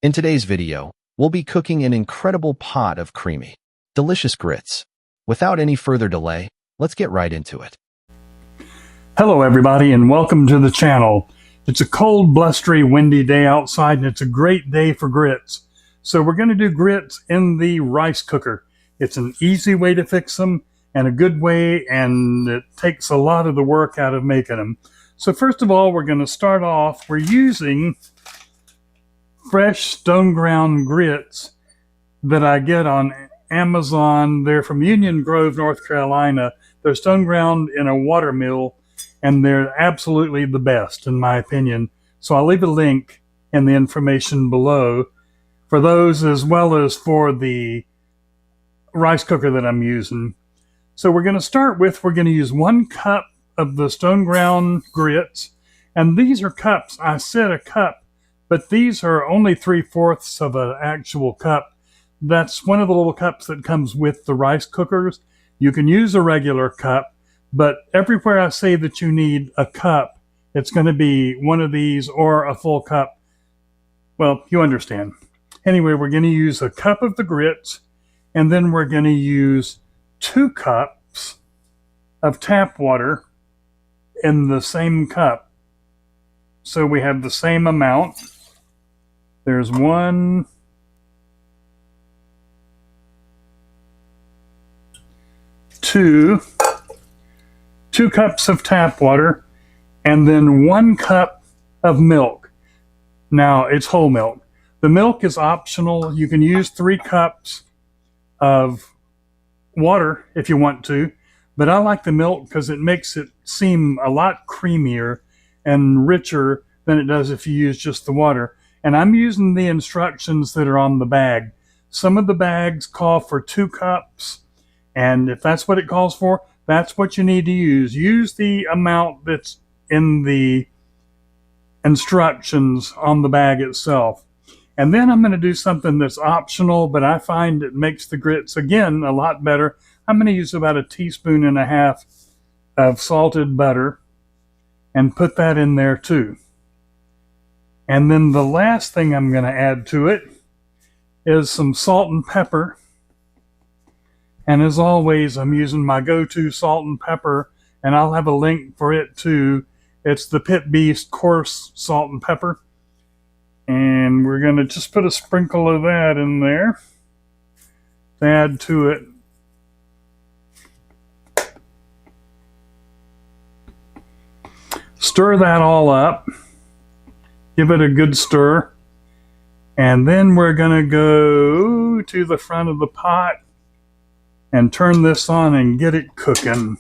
In today's video, we'll be cooking an incredible pot of creamy, delicious grits. Without any further delay, let's get right into it. Hello everybody and welcome to the channel. It's a cold, blustery, windy day outside and it's a great day for grits. So we're going to do grits in the rice cooker. It's an easy way to fix them and a good way, and it takes a lot of the work out of making them. So first of all, we're going to start off, we're using fresh stone ground grits that I get on Amazon. They're from Union Grove, North Carolina. They're stone ground in a water mill, and they're absolutely the best in my opinion. So I'll leave a link in the information below for those, as well as for the rice cooker that I'm using. So we're going to start with, we're going to use 1 cup of the stone ground grits, and these are cups. I said a cup, but these are only 3/4 of an actual cup. That's one of the little cups that comes with the rice cookers. You can use a regular cup, but everywhere I say that you need a cup, it's going to be one of these or a full cup. Well, you understand. Anyway, we're going to use a cup of the grits, and then we're going to use 2 cups of tap water in the same cup. So we have the same amount. There's 1, 2 cups of tap water, and then 1 cup of milk. Now it's whole milk. The milk is optional. You can use 3 cups of water if you want to, but I like the milk because it makes it seem a lot creamier and richer than it does if you use just the water. And I'm using the instructions that are on the bag. Some of the bags call for 2 cups, and if that's what it calls for, that's what you need to use. Use the amount that's in the instructions on the bag itself. And then I'm going to do something that's optional, but I find it makes the grits, again, a lot better. I'm going to use about 1.5 teaspoons of salted butter and put that in there too. And then the last thing I'm going to add to it is some salt and pepper. And as always, I'm using my go-to salt and pepper, and I'll have a link for it too. It's the Pit Beast coarse salt and pepper. And we're going to just put a sprinkle of that in there to add to it. Stir that all up. Give it a good stir. And then we're going to go to the front of the pot and turn this on and get it cooking.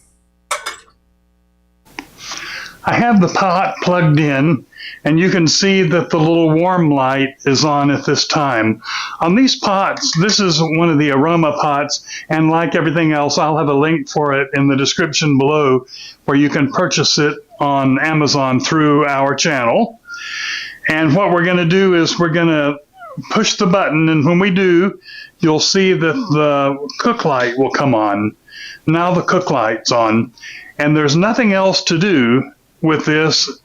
I have the pot plugged in, and you can see that the little warm light is on at this time. On these pots, this is one of the aroma pots, and like everything else, I'll have a link for it in the description below where you can purchase it on Amazon through our channel. And what we're going to do is we're going to push the button, and when we do, you'll see that the cook light will come on. Now the cook light's on, and there's nothing else to do with this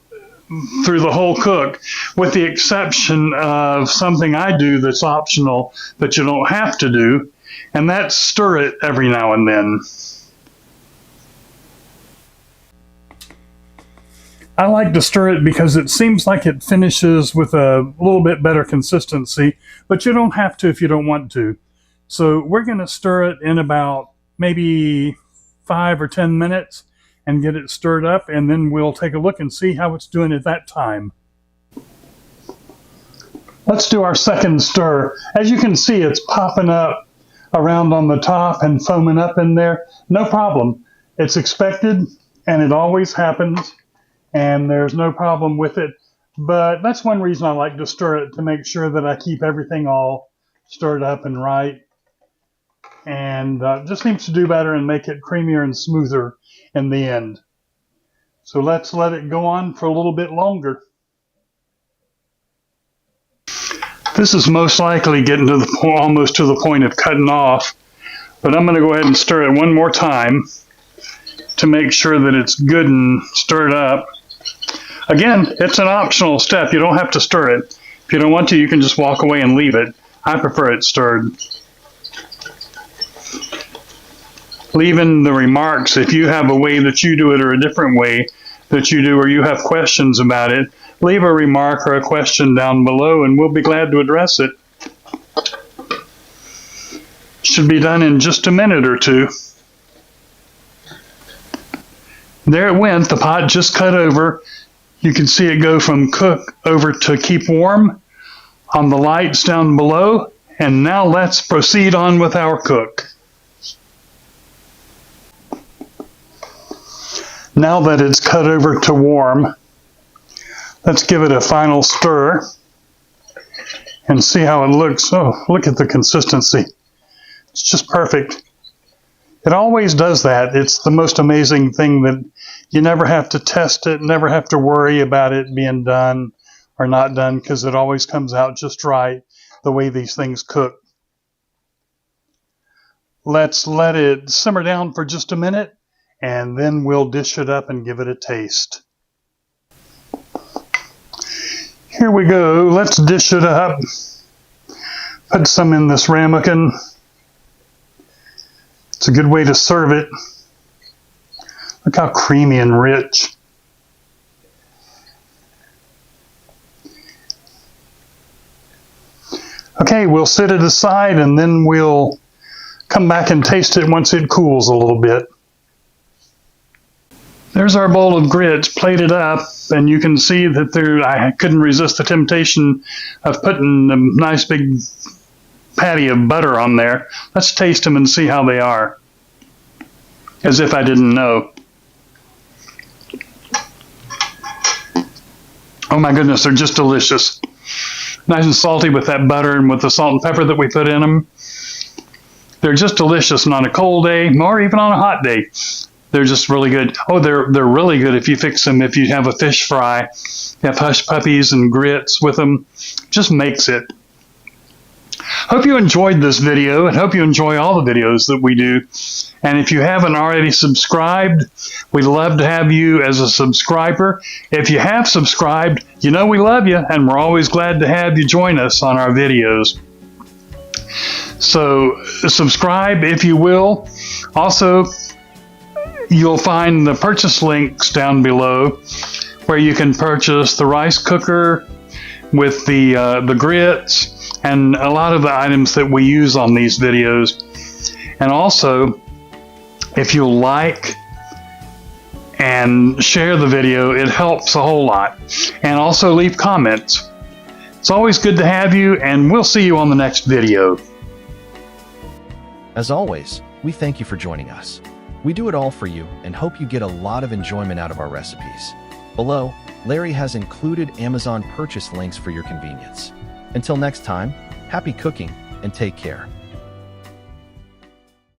through the whole cook, with the exception of something I do that's optional that you don't have to do, and that's stir it every now and then. I like to stir it because it seems like it finishes with a little bit better consistency, but you don't have to if you don't want to. So we're going to stir it in about maybe 5 or 10 minutes and get it stirred up, and then we'll take a look and see how it's doing at that time. Let's do our second stir. As you can see, it's popping up around on the top and foaming up in there. No problem. It's expected, and it always happens, and there's no problem with it. But that's one reason I like to stir it, to make sure that I keep everything all stirred up and right. And just seems to do better and make it creamier and smoother in the end. So let's let it go on for a little bit longer. This is most likely getting to the almost to the point of cutting off, but I'm going to go ahead and stir it one more time to make sure that it's good and stirred up. Again, it's an optional step. You don't have to stir it. If you don't want to, you can just walk away and leave it. I prefer it stirred. Leave in the remarks if you have a way that you do it or a different way that you do, or you have questions about it. Leave a remark or a question down below and we'll be glad to address it. Should be done in just a minute or two. There it went. The pot just cut over. You can see it go from cook over to keep warm on the lights down below. And now let's proceed on with our cook. Now that it's cut over to warm, let's give it a final stir and see how it looks. Oh, look at the consistency. It's just perfect. It always does that. It's the most amazing thing that you never have to test it, never have to worry about it being done or not done, because it always comes out just right the way these things cook. Let's let it simmer down for just a minute and then we'll dish it up and give it a taste. Here we go. Let's dish it up. Put some in this ramekin. It's a good way to serve it. Look how creamy and rich. Okay, we'll set it aside and then we'll come back and taste it once it cools a little bit. There's our bowl of grits plated up, and you can see that I couldn't resist the temptation of putting a nice big patty of butter on there. Let's taste them and see how they are. As if I didn't know. Oh my goodness, they're just delicious. Nice and salty with that butter and with the salt and pepper that we put in them. They're just delicious, and on a cold day, or even on a hot day. They're just really good. Oh, they're really good if you fix them. If you have a fish fry, you have hush puppies and grits with them. Just makes it. Hope you enjoyed this video and hope you enjoy all the videos that we do. And if you haven't already subscribed, we'd love to have you as a subscriber. If you have subscribed, you know we love you and we're always glad to have you join us on our videos. So subscribe if you will. Also, you'll find the purchase links down below where you can purchase the rice cooker with the grits and a lot of the items that we use on these videos. And also, if you like and share the video, it helps a whole lot. And also leave comments. It's always good to have you, and we'll see you on the next video. As always, we thank you for joining us. We do it all for you and hope you get a lot of enjoyment out of our recipes. Below, Larry has included Amazon purchase links for your convenience. Until next time, happy cooking and take care.